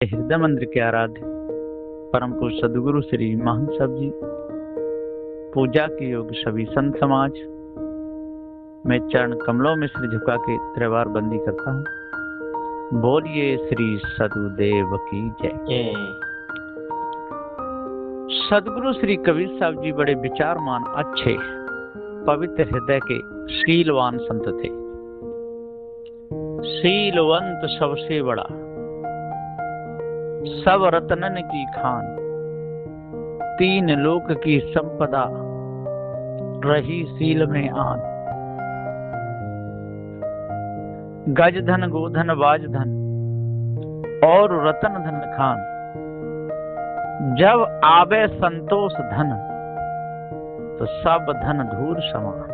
हृदय मंदिर के आराध्य परम पूज्य सदगुरु श्री महंत साहब जी, पूजा के योग्य सभी संत समाज, मैं चरण कमलों में सिर झुका के त्रिवार बंदी करता हूँ। बोलिए श्री सदगुरुदेव की जय। सदगुरु श्री कबीर साहब जी बड़े विचारमान, अच्छे, पवित्र हृदय के शीलवान संत थे। शीलवंत सबसे बड़ा, सब रत्नन की खान, तीन लोक की संपदा, रही सील में आन। गज धन गोधन बाज धन और रतन धन खान, जब आवे संतोष धन तो सब धन धूर समान।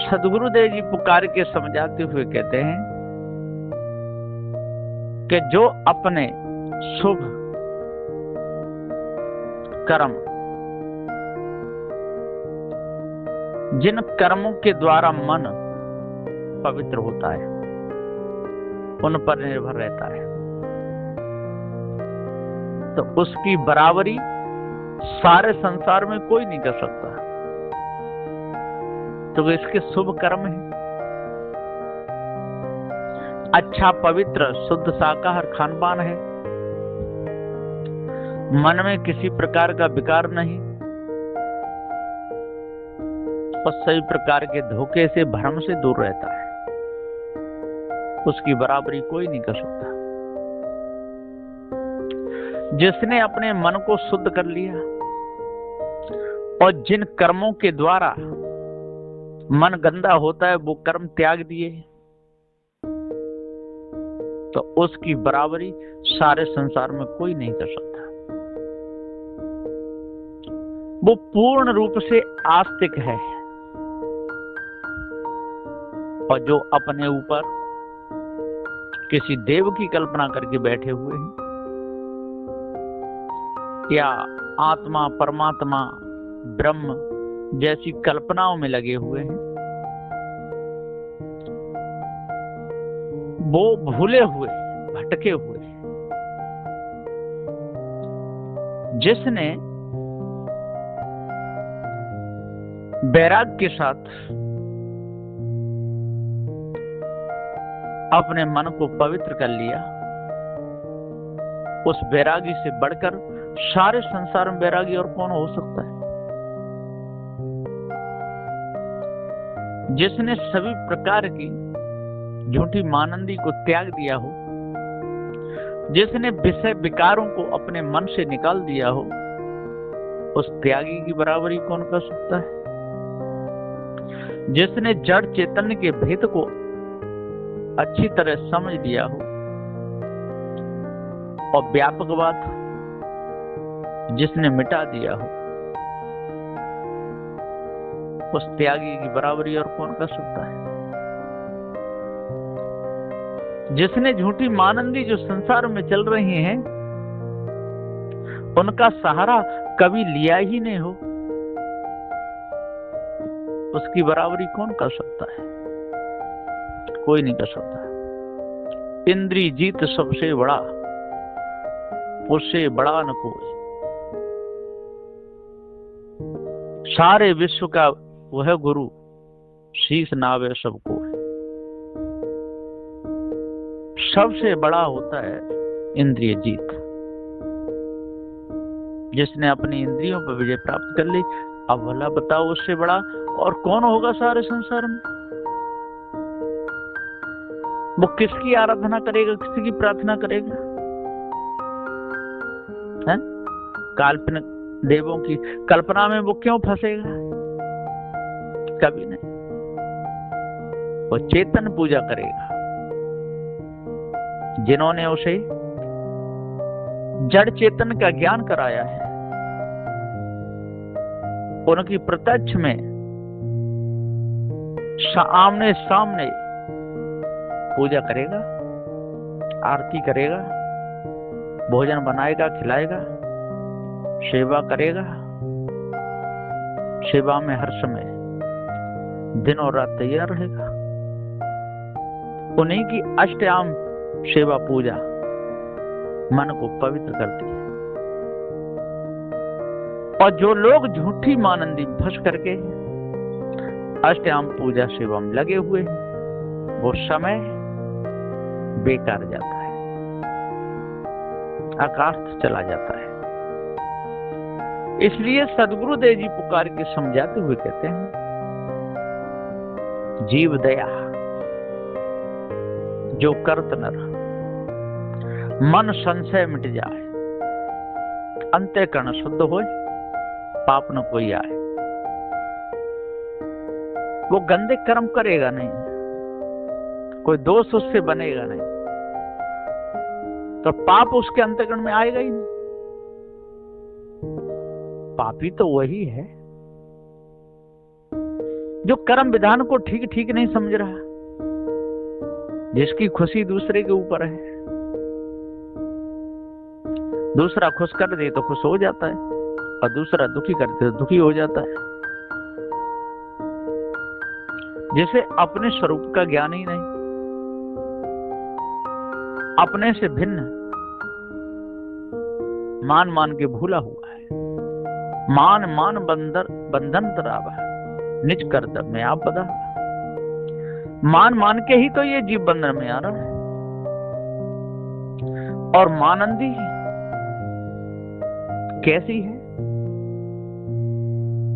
सदगुरुदेव जी पुकार के समझाते हुए कहते हैं कि जो अपने शुभ कर्म, जिन कर्मों के द्वारा मन पवित्र होता है, उन पर निर्भर रहता है, तो उसकी बराबरी सारे संसार में कोई नहीं कर सकता। तो इसके शुभ कर्म है, अच्छा पवित्र शुद्ध शाकाहार खान पान है, मन में किसी प्रकार का विकार नहीं, और सभी प्रकार के धोखे से, भ्रम से दूर रहता है, उसकी बराबरी कोई नहीं कर सकता। जिसने अपने मन को शुद्ध कर लिया और जिन कर्मों के द्वारा मन गंदा होता है वो कर्म त्याग दिए, तो उसकी बराबरी सारे संसार में कोई नहीं कर सकता। वो पूर्ण रूप से आस्तिक है, और जो अपने ऊपर किसी देव की कल्पना करके बैठे हुए हैं, या आत्मा, परमात्मा, ब्रह्म जैसी कल्पनाओं में लगे हुए हैं, वो भूले हुए, भटके हुए। जिसने वैराग्य के साथ अपने मन को पवित्र कर लिया, उस वैरागी से बढ़कर सारे संसार में वैरागी और कौन हो सकता है। जिसने सभी प्रकार की झूठी मानंदी को त्याग दिया हो, जिसने विषय विकारों को अपने मन से निकाल दिया हो, उस त्यागी की बराबरी कौन कर सकता है। जिसने जड़ चैतन्य के भेद को अच्छी तरह समझ लिया हो और व्यापकवाद जिसने मिटा दिया हो, उस त्यागी की बराबरी और कौन कर सकता है। जिसने झूठी मानंदी जो संसार में चल रही हैं, उनका सहारा कभी लिया ही नहीं हो, उसकी बराबरी कौन कर सकता है। कोई नहीं कर सकता। इंद्रिय जीत सबसे बड़ा, उससे बड़ा न कोई। सारे विश्व का वह गुरु, शीश नावे सबको। सबसे बड़ा होता है इंद्रिय जीत। जिसने अपनी इंद्रियों पर विजय प्राप्त कर ली, अब भला बताओ उससे बड़ा और कौन होगा सारे संसार में। वो किसकी आराधना करेगा, किसकी प्रार्थना करेगा, है? काल्पनिक देवों की कल्पना में वो क्यों फंसेगा। कभी नहीं। वो चेतन पूजा करेगा, जिन्होंने उसे जड़ चेतन का ज्ञान कराया है, उनकी प्रत्यक्ष में आमने सामने पूजा करेगा, आरती करेगा, भोजन बनाएगा, खिलाएगा, सेवा करेगा। सेवा में हर समय दिन और रात तैयार रहेगा। उन्हीं की अष्टयाम सेवा पूजा मन को पवित्र करती है। और जो लोग झूठी मानंदी में फंस करके अष्टयाम पूजा सेवा में लगे हुए हैं, वो समय बेकार जाता है, आकाश चला जाता है। इसलिए सदगुरुदेव जी पुकार के समझाते हुए कहते हैं, जीव दया जो करत नर, मन संशय मिट जाए, अंतःकरण शुद्ध हो, पाप न कोई आए। वो गंदे कर्म करेगा नहीं, कोई दोष उससे बनेगा नहीं, तो पाप उसके अंतःकरण में आएगा ही नहीं। पापी तो वही है जो कर्म विधान को ठीक ठीक नहीं समझ रहा, जिसकी खुशी दूसरे के ऊपर है। दूसरा खुश कर दे तो खुश हो जाता है, और दूसरा दुखी कर दे तो दुखी हो जाता है। जिसे अपने स्वरूप का ज्ञान ही नहीं, अपने से भिन्न मान मान के भूला हुआ है। मान मान बंधन तरावा, निज कर्तव्य में आप बदा। मान मान के ही तो ये जीव बंधन में आ रहा है। और मानंदी कैसी है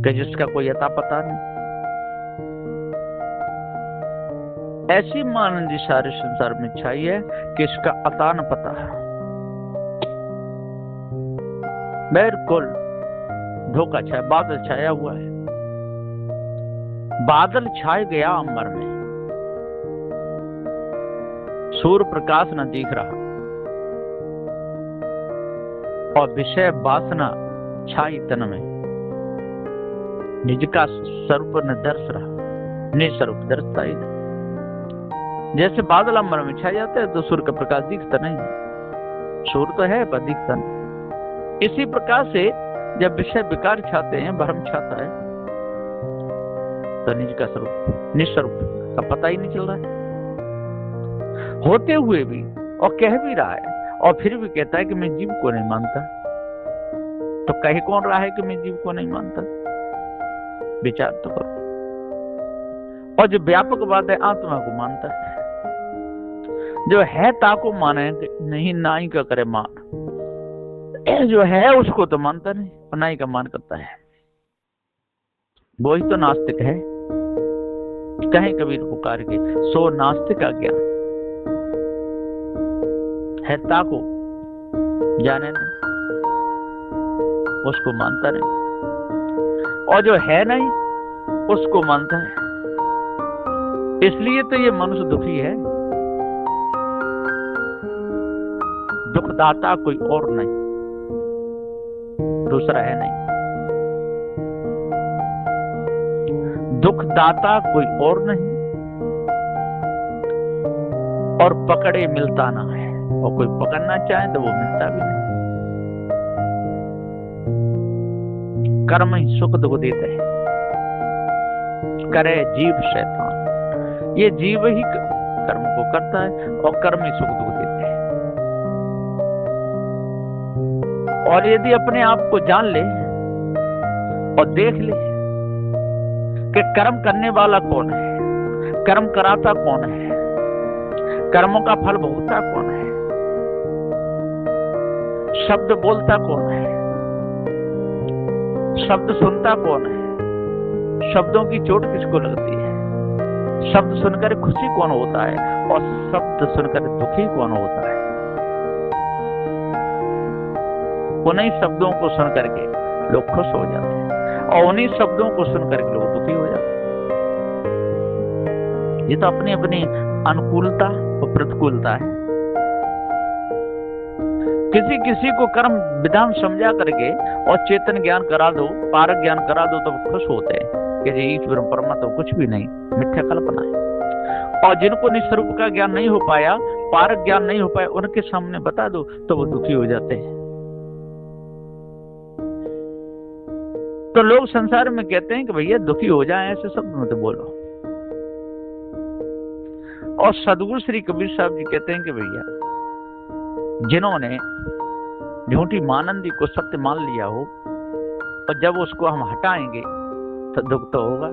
कि जिसका कोई अता पता नहीं। ऐसी मानंदी सारे संसार में छाई है कि इसका अता न पता है। बिल्कुल धोखा छाया, बादल छाया हुआ है। बादल छाए गया अंबर में, सूर्य प्रकाश न दिख रहा, और विषय वासना छाई तन में, निज का स्वरूप न दर्श रहा, निज स्वरूप दर्शता ही नहीं। जैसे बादल अंबर में छाए जाते हैं तो सूर्य का प्रकाश दिखता नहीं, सूर्य तो है पर दिखता नहीं। इसी प्रकार से जब विषय विकार छाते हैं, भ्रम छाता है, तो निज का स्वरूप निस्वरूप का पता ही नहीं चल रहा है। होते हुए भी और कह भी रहा है, और फिर भी कहता है कि मैं जीव को नहीं मानता। तो कह कौन रहा है कि मैं जीव को नहीं मानता? विचार तो करो। और जो व्यापक बात है, आत्मा को मानता है, जो है ताको माने नहीं, नाई का करे मान। जो है उसको तो मानता नहीं, और नाई का मान करता है। वही तो नास्तिक है। कहें कबीर पुकार के, सो नास्तिक का ज्ञान है, ताको जाने नहीं, उसको मानता नहीं। और जो है नहीं उसको मानता है। इसलिए तो ये मनुष्य दुखी है। दुखदाता कोई और नहीं, दूसरा है नहीं। दुखदाता कोई और नहीं, और पकड़े मिलता ना है, और कोई पकड़ना चाहे तो वो मिलता भी नहीं। कर्म ही सुख दुख देते हैं, करे जीव शैतान। ये जीव ही कर्म को करता है, और कर्म ही सुख दुख देते हैं। और यदि अपने आप को जान ले और देख ले कि कर्म करने वाला कौन है, कर्म कराता कौन है, कर्मों का फल भोगता कौन है, शब्द बोलता कौन है, शब्द सुनता कौन है, शब्दों की चोट किसको लगती है, शब्द सुनकर खुशी कौन होता है, और शब्द सुनकर दुखी कौन होता है। उन्हीं शब्दों को सुनकर के लोग खुश हो जाते हैं, और उन्हीं शब्दों को सुनकर के लोग दुखी हो जाते हैं। ये तो अपनी अपनी अनुकूलता और प्रतिकूलता है। किसी किसी को कर्म विधान समझा करके और चेतन ज्ञान करा दो, पारक ज्ञान करा दो, तो खुश होते हैं कि ईश्वर परमात्मा तो कुछ भी नहीं, मिथ्या कल्पना है। और जिनको निस्वरूप का ज्ञान नहीं हो पाया, पारक ज्ञान नहीं हो पाया, उनके सामने बता दो तो वो दुखी हो जाते हैं। तो लोग संसार में कहते हैं कि भैया दुखी हो जाए, ऐसे शब्द मत बोलो। और सदगुरु श्री कबीर साहब जी कहते हैं कि भैया, जिन्होंने झूठी मानंदी को सत्य मान लिया हो और जब उसको हम हटाएंगे तो दुख तो होगा।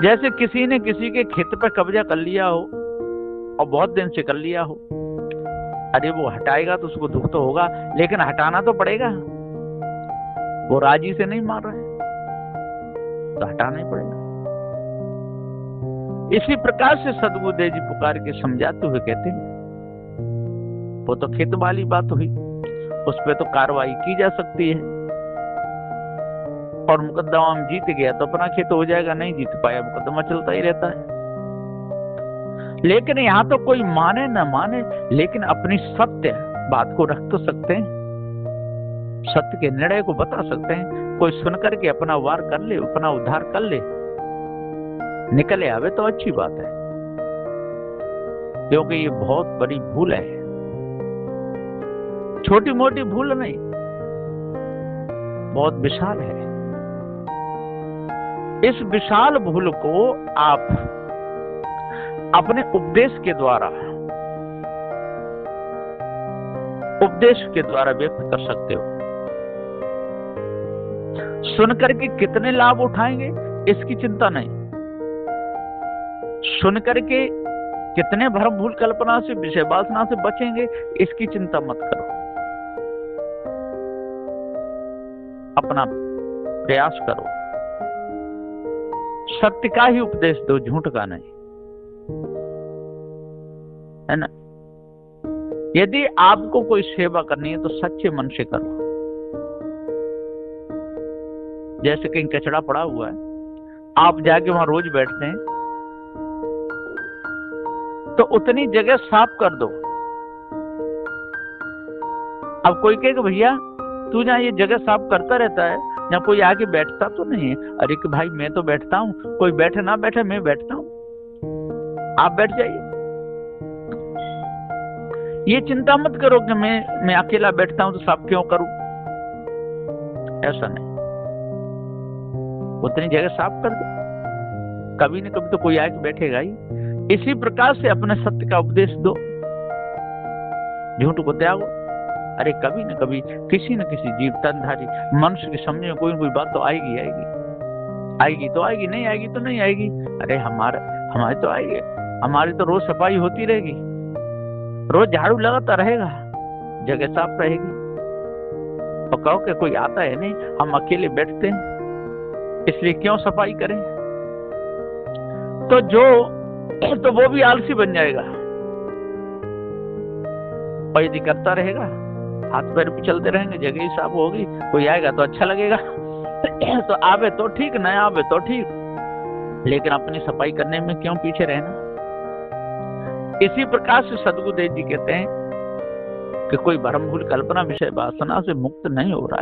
जैसे किसी ने किसी के खेत पर कब्जा कर लिया हो और बहुत दिन से कर लिया हो, अरे वो हटाएगा तो उसको दुख तो होगा, लेकिन हटाना तो पड़ेगा। वो राजी से नहीं मार रहा है तो हटाना ही पड़ेगा। इसी प्रकार से सदगुरुदेव जी पुकार के समझाते हुए कहते हैं, वो तो खेत वाली बात हुई, उस पर तो कार्रवाई की जा सकती है, और मुकदमा में जीत गया तो अपना खेत हो जाएगा, नहीं जीत पाया मुकदमा चलता ही रहता है। लेकिन यहाँ तो कोई माने न माने, लेकिन अपनी सत्य बात को रख तो सकते हैं, सत्य के निर्णय को बता सकते हैं। कोई सुनकर के अपना वार कर ले, अपना उद्धार कर ले, निकले आवे तो अच्छी बात है, क्योंकि ये बहुत बड़ी भूल है, छोटी मोटी भूल नहीं, बहुत विशाल है। इस विशाल भूल को आप अपने उपदेश के द्वारा व्यक्त कर सकते हो। सुनकर के कितने लाभ उठाएंगे इसकी चिंता नहीं, सुनकर के कितने भ्रम भूल कल्पना से, विषय वासना से बचेंगे इसकी चिंता मत करो। अपना प्रयास करो, सत्य का ही उपदेश दो, झूठ का नहीं, है ना। यदि आपको कोई सेवा करनी है तो सच्चे मन से करो। जैसे कहीं कचरा पड़ा हुआ है, आप जाके वहां रोज बैठते हैं, तो उतनी जगह साफ कर दो। अब कोई कहेगा भैया तू जहाँ ये जगह साफ करता रहता है, जहाँ कोई आके बैठता तो नहीं है। अरे कि भाई मैं तो बैठता हूँ, कोई बैठे ना बैठे मैं बैठता हूँ, आप बैठ जाइए। ये चिंता मत करो कि मैं अकेला बैठता हूं तो साफ क्यों करूं, ऐसा नहीं। उतनी जगह साफ कर दो, कभी न कभी तो कोई आके बैठेगा ही। इसी प्रकार से अपने सत्य का उपदेश दो, झूठ को त्यागो। अरे कभी न कभी किसी न किसी जीव तनधारी मनुष्य के समझ में कोई न कोई बात तो आएगी, आएगी तो आएगी, नहीं आएगी तो नहीं आएगी। अरे हमारे तो आएगी, हमारी तो रोज सफाई होती रहेगी, रोज झाड़ू लगाता रहेगा, जगह साफ रहेगी। और कहो कि कोई आता है नहीं, हम अकेले बैठते हैं, इसलिए क्यों सफाई करें। तो वो भी आलसी बन जाएगा, और यदि करता रहेगा, हाथ पैर भी चलते रहेंगे, जगह ही साफ होगी, कोई आएगा तो अच्छा लगेगा। तो आवे तो ठीक, न आवे तो ठीक, लेकिन अपनी सफाई करने में क्यों पीछे रहना। इसी प्रकार से सदगुरुदेव जी कहते हैं कि कोई भ्रम भूल कल्पना विषय वासना से मुक्त नहीं हो रहा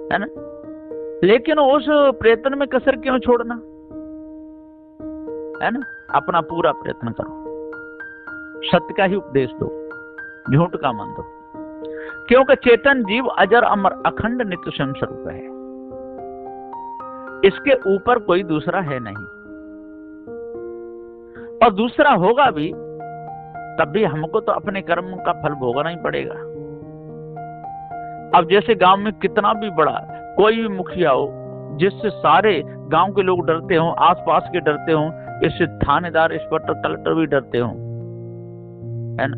है ना। लेकिन उस प्रयत्न में कसर क्यों छोड़ना, है ना। अपना पूरा प्रयत्न करो, सत्य का ही उपदेश दो, झूठ का मन दो, क्योंकि चेतन जीव अजर अमर अखंड नित्य स्वयं स्वरूप है, इसके ऊपर कोई दूसरा है नहीं, और दूसरा होगा भी तब भी हमको तो अपने कर्म का फल भोगना ही पड़ेगा। अब जैसे गांव में कितना भी बड़ा कोई भी मुखिया हो, जिससे सारे गांव के लोग डरते हो, आसपास के डरते हो, इससे थानेदार, इंस्पेक्टर, कलेक्टर भी डरते हो, है ना।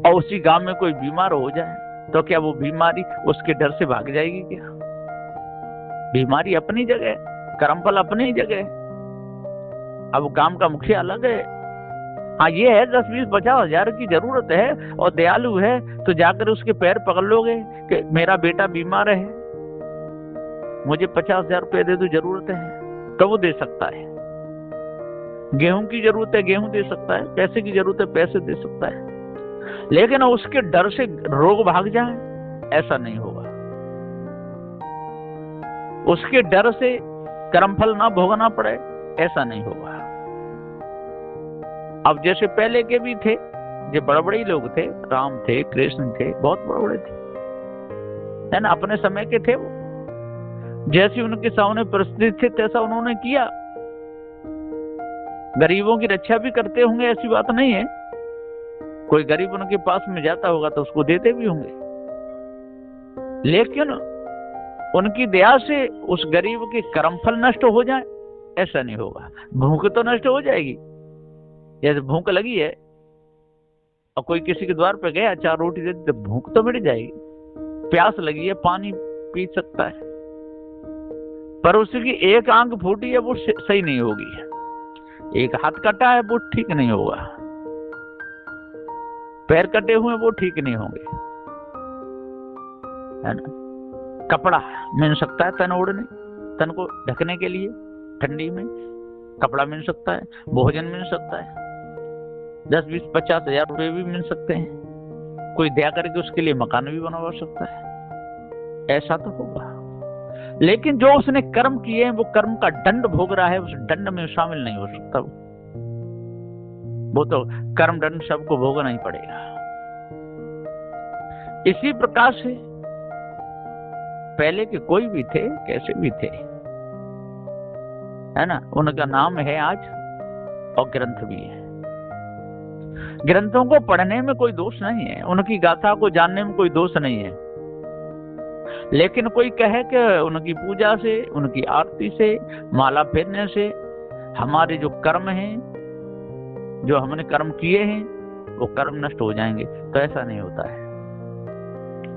और उसी गांव में कोई बीमार हो जाए तो क्या वो बीमारी उसके डर से भाग जाएगी क्या। बीमारी अपनी जगह, कर्मफल अपनी जगह। अब गांव का मुखिया अलग है। हाँ ये है 10, 20, 50 हजार की जरूरत है और दयालु है, तो जाकर उसके पैर पकड़ लोगे कि मेरा बेटा बीमार है, मुझे 50,000 रुपये दे दो, जरूरत है, तो वो दे सकता है। गेहूं की जरूरत है, गेहूं दे सकता है, पैसे की जरूरत है, पैसे दे सकता है। लेकिन उसके डर से रोग भाग जाए, ऐसा नहीं होगा। उसके डर से कर्मफल ना भोगना पड़े, ऐसा नहीं होगा। अब जैसे पहले के भी थे, जो बड़े बड़े लोग थे, राम थे, कृष्ण थे, बहुत बड़े बड़े थे, है ना, अपने समय के थे वो। जैसी उनके सामने परिस्थिति थी तैसा उन्होंने किया, गरीबों की रक्षा भी करते होंगे, ऐसी बात नहीं है। कोई गरीब उनके पास में जाता होगा तो उसको देते भी होंगे, लेकिन उनकी दया से उस गरीब के कर्मफल नष्ट हो जाए ऐसा नहीं होगा। भूख तो नष्ट हो जाएगी, जैसे भूख लगी है और कोई किसी के द्वार पे गया 4 रोटी दे दी तो भूख तो मिट जाएगी। प्यास लगी है पानी पी सकता है, पर उसकी एक आंख फूटी है वो सही नहीं होगी, एक हाथ कटा है वो ठीक नहीं होगा, पैर कटे हुए वो ठीक नहीं होंगे, है ना। कपड़ा मिल सकता है तन ओढ़ने, तन को ढकने के लिए ठंडी में कपड़ा मिल सकता है, भोजन मिल सकता है, 10, 20, 50 हजार रुपए भी मिल सकते हैं। कोई दया करके उसके लिए मकान भी बनवा सकता है, ऐसा तो होगा। लेकिन जो उसने कर्म किए हैं वो कर्म का दंड भोग रहा है, उस दंड में शामिल नहीं हो सकता। वो तो कर्म दंड सबको भोगना ही पड़ेगा। इसी प्रकार से पहले के कोई भी थे, कैसे भी थे, है ना, उनका नाम है आज और ग्रंथ भी है। ग्रंथों को पढ़ने में कोई दोष नहीं है, उनकी गाथा को जानने में कोई दोष नहीं है, लेकिन कोई कहे कि उनकी पूजा से, उनकी आरती से, माला फेरने से हमारे जो कर्म हैं, जो हमने कर्म किए हैं, वो कर्म नष्ट हो जाएंगे, तो ऐसा नहीं होता है।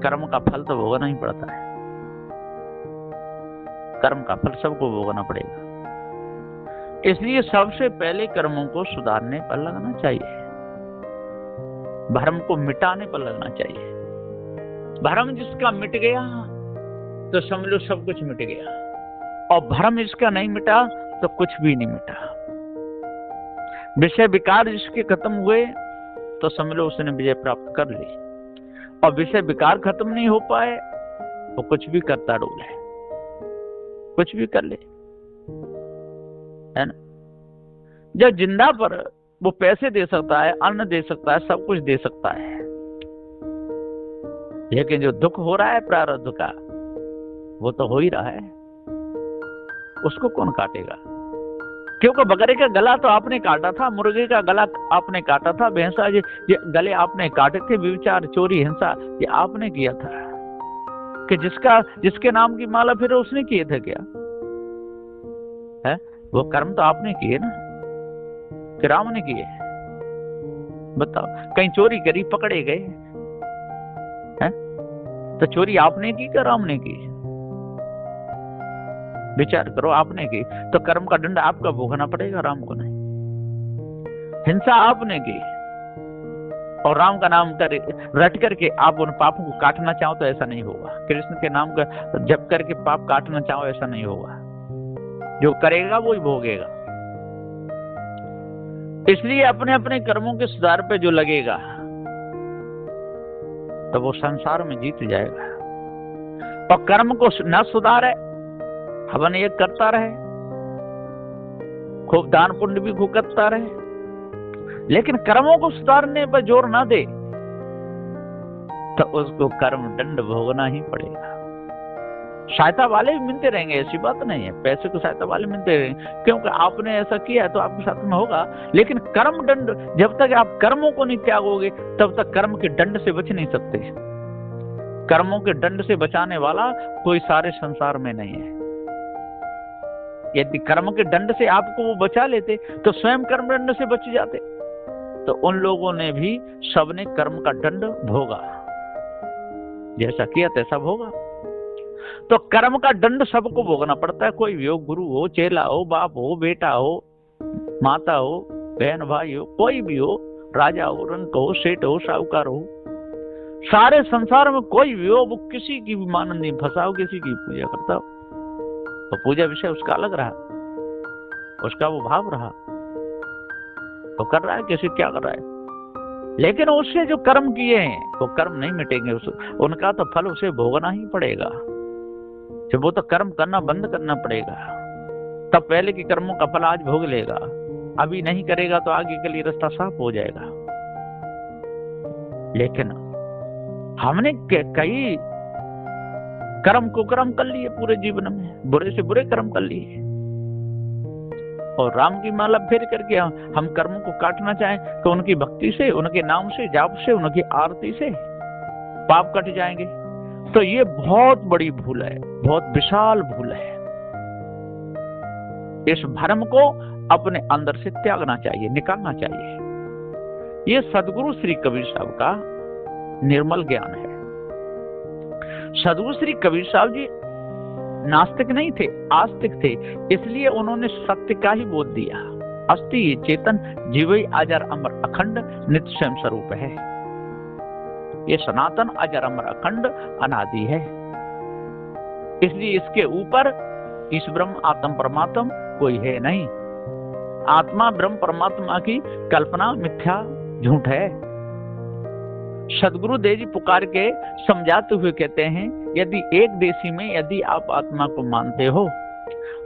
कर्म का फल तो भोगना ही पड़ता है, कर्म का फल सबको भोगना पड़ेगा। इसलिए सबसे पहले कर्मों को सुधारने पर लगना चाहिए, भ्रम को मिटाने पर लगना चाहिए। भ्रम जिसका मिट गया तो समझ लो सब कुछ मिट गया, और भ्रम जिसका नहीं मिटा तो कुछ भी नहीं मिटा। विषय विकार जिसके खत्म हुए तो समझ लो उसने विजय प्राप्त कर ली, और विषय विकार खत्म नहीं हो पाए तो कुछ भी करता डोले, कुछ भी कर ले, है ना। जब जिंदा पर वो पैसे दे सकता है, अन्न दे सकता है, सब कुछ दे सकता है, लेकिन जो दुख हो रहा है प्रारब्ध का वो तो हो ही रहा है, उसको कौन काटेगा। क्योंकि बकरे का गला तो आपने काटा था, मुर्गे का गला आपने काटा था, भैंसा ये गले आपने काटे थे, व्यभिचार, चोरी, हिंसा ये आपने किया था। कि जिसके नाम की माला फिर उसने किए थे क्या है, वो कर्म तो आपने किए ना, कि राम ने किए। बताओ, कहीं चोरी करी पकड़े गए हैं, तो चोरी आपने की कि राम ने की। विचार करो, आपने की तो कर्म का दंड आपका भोगना पड़ेगा, राम को नहीं। हिंसा आपने की और राम का नाम रट करके आप उन पापों को काटना चाहो तो ऐसा नहीं होगा। कृष्ण के नाम का जप करके पाप काटना चाहो ऐसा नहीं होगा, जो करेगा वो ही भोगेगा। इसलिए अपने अपने कर्मों के सुधार पे जो लगेगा तो वो संसार में जीत जाएगा। और कर्म को न सुधारे, हवन ये करता रहे, खूब दान पुण्य भी खूब करता रहे, लेकिन कर्मों को सुधारने पर जोर ना दे तो उसको कर्म दंड भोगना ही पड़ेगा। सहायता वाले भी मिलते रहेंगे, ऐसी बात नहीं है, पैसे को सहायता वाले मिलते रहेंगे, क्योंकि आपने ऐसा किया है तो आपके साथ में होगा। लेकिन कर्म दंड, जब तक आप कर्मों को नहीं त्यागोगे तब तक कर्म के दंड से बच नहीं सकते। कर्मों के दंड से बचाने वाला कोई सारे संसार में नहीं है। यदि कर्म के दंड से आपको वो बचा लेते तो स्वयं कर्म दंड से बच जाते। तो उन लोगों ने भी, सबने कर्म का दंड भोगा, जैसा किया तैसा भोगा। तो कर्म का दंड सबको भोगना पड़ता है, कोई भी हो, गुरु हो, चेला हो, बाप हो, बेटा हो, माता हो, बहन भाई हो, कोई भी हो, राजा हो, रंक हो, सेठ हो, साहूकार हो, सारे संसार में कोई भी हो, वो किसी की भी मान नहीं फंसाओ, किसी की पूजा करता हो तो पूजा विषय उसका अलग रहा, उसका वो भाव रहा, तो कर रहा है, किसी क्या कर रहा है। लेकिन उससे जो कर्म किए हैं वो कर्म नहीं मिटेंगे, उनका तो फल उसे भोगना ही पड़ेगा। जब वो तो कर्म करना बंद करना पड़ेगा, तब पहले के कर्मों का फल आज भोग लेगा। अभी नहीं करेगा तो आगे के लिए रास्ता साफ हो जाएगा। लेकिन हमने कई कर्म कुकर्म कर लिए पूरे जीवन में, बुरे से बुरे कर्म कर लिए, और राम की माला फेर करके हम कर्मों को काटना चाहें तो उनकी भक्ति से, उनके नाम से, जाप से, उनकी आरती से पाप कट जाएंगे। तो ये बहुत बड़ी भूल है, बहुत विशाल भूल है। इस भ्रम को अपने अंदर से त्यागना चाहिए, निकालना चाहिए। ये सदगुरु श्री कबीर साहब का निर्मल ज्ञान है। सदगुरु श्री कबीर साहब जी नास्तिक नहीं थे, आस्तिक थे, इसलिए उन्होंने सत्य का ही बोध दिया। अस्ति ये चेतन जीवई अजर अमर अखंड नित्य स्वयं स्वरूप है। ये सनातन अजर अमर अखंड अनादि है, इसलिए इसके ऊपर इस ब्रह्म आत्म परमात्म कोई है नहीं। आत्मा ब्रह्म परमात्मा की कल्पना मिथ्या झूठ है। सदगुरु देव जी पुकार के समझाते हुए कहते हैं, यदि एक देशी में यदि आप आत्मा को मानते हो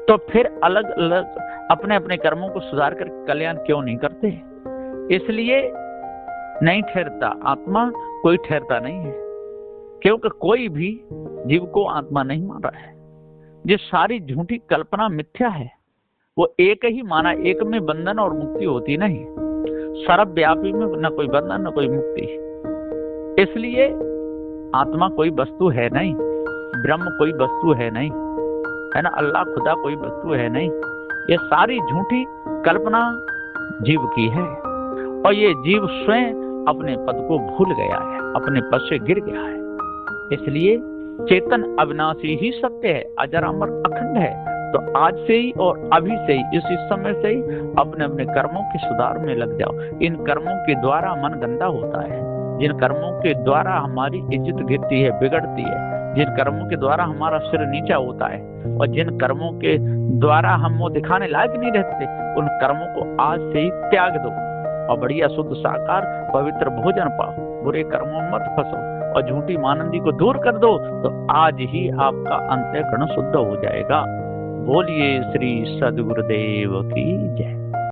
तो फिर अलग अलग अपने अपने कर्मों को सुधार कर कल्याण क्यों नहीं करते? इसलिए नहीं ठहरता आत्मा, कोई ठहरता नहीं है, क्योंकि कोई भी जीव को आत्मा नहीं मान रहा है। ये सारी झूठी कल्पना मिथ्या है। वो एक ही माना, एक में बंधन और मुक्ति होती नहीं। सर्वव्यापी में न कोई बंधन न कोई मुक्ति। इसलिए आत्मा कोई वस्तु है नहीं, ब्रह्म कोई वस्तु है नहीं, है ना, अल्लाह खुदा कोई वस्तु है नहीं। ये सारी झूठी कल्पना जीव की है, और ये जीव स्वयं अपने पद को भूल गया है, अपने पद से गिर गया है। इसलिए चेतन अविनाशी ही सत्य है, अजर अमर अखंड है। तो आज से ही और अभी से ही, इसी समय से ही अपने अपने कर्मों के सुधार में लग जाओ। इन कर्मों के द्वारा मन गंदा होता है, जिन कर्मों के द्वारा हमारी इज्जत गिरती है, बिगड़ती है, जिन कर्मों के द्वारा हमारा सिर नीचा होता है, और जिन कर्मों के द्वारा हम वो दिखाने लायक नहीं रहते, उन कर्मों को आज से ही त्याग दो और बढ़िया शुद्ध साकार पवित्र भोजन पाओ। बुरे कर्मों में मत फंसो और झूठी मानंदी को दूर कर दो, तो आज ही आपका अंतःकरण शुद्ध हो जाएगा। बोलिए श्री सद्गुरुदेव की जय।